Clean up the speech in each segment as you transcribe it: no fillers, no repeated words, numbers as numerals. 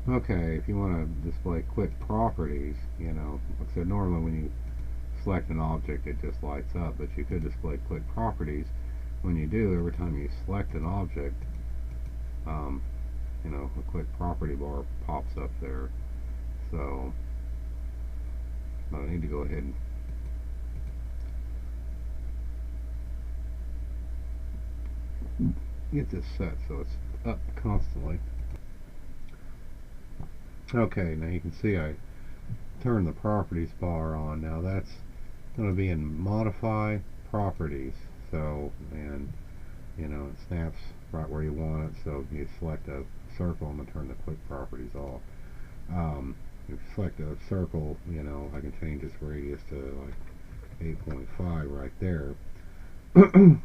Okay, if you want to display quick properties, like I said, normally when you select an object it just lights up, but you could display quick properties. When you do, every time you select an object, um, a quick property bar pops up there. So I need to go ahead and get this set so it's up constantly. Okay, now you can see I turned the properties bar on. Now that's going to be in modify properties. So, and it snaps right where you want it. So if you select a circle, I'm going to turn the quick properties off. If you select a circle, I can change its radius to like 8.5 right there,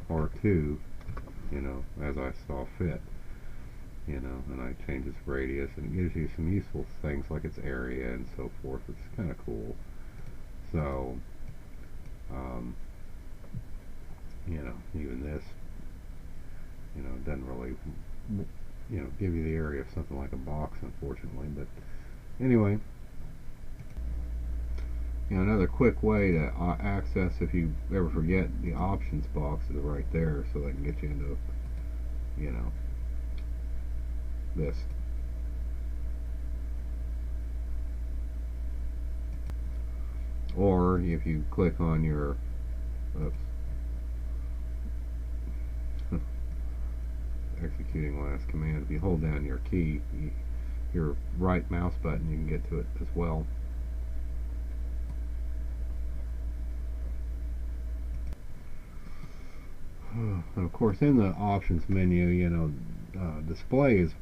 or 2, as I saw fit. And I change its radius, and it gives you some useful things like its area and so forth, which is kind of cool. So, um, even this, doesn't really, give you the area of something like a box, unfortunately. But anyway, another quick way to access, if you ever forget, the options box is right there, so that can get you into, this. Or if you click on your, oops, executing last command, if you hold down your key, your right mouse button, you can get to it as well. And of course, in the options menu, display is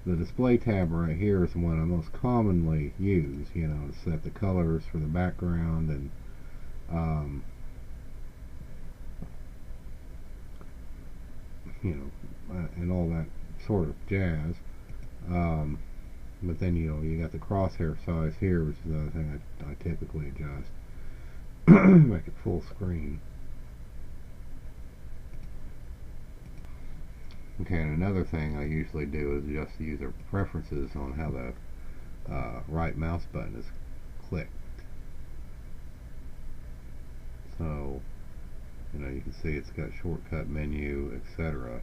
the display tab right here is the one I most commonly use. To set the colors for the background and and all that sort of jazz. But then you got the crosshair size here, which is the other thing I typically adjust. Make it full screen. Okay, and another thing I usually do is adjust the user preferences on how the right mouse button is clicked. So, you can see it's got shortcut menu, etc.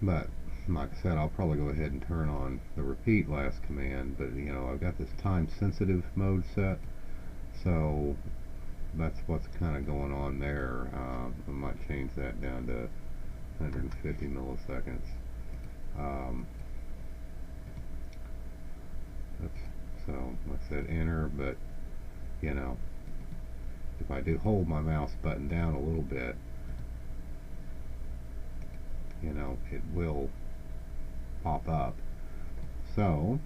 But, like I said, I'll probably go ahead and turn on the repeat last command, but I've got this time sensitive mode set, so that's what's kind of going on there. I might change that down to 150 milliseconds. Oops. So, like I said, enter, but if I do hold my mouse button down a little bit, it will pop up. So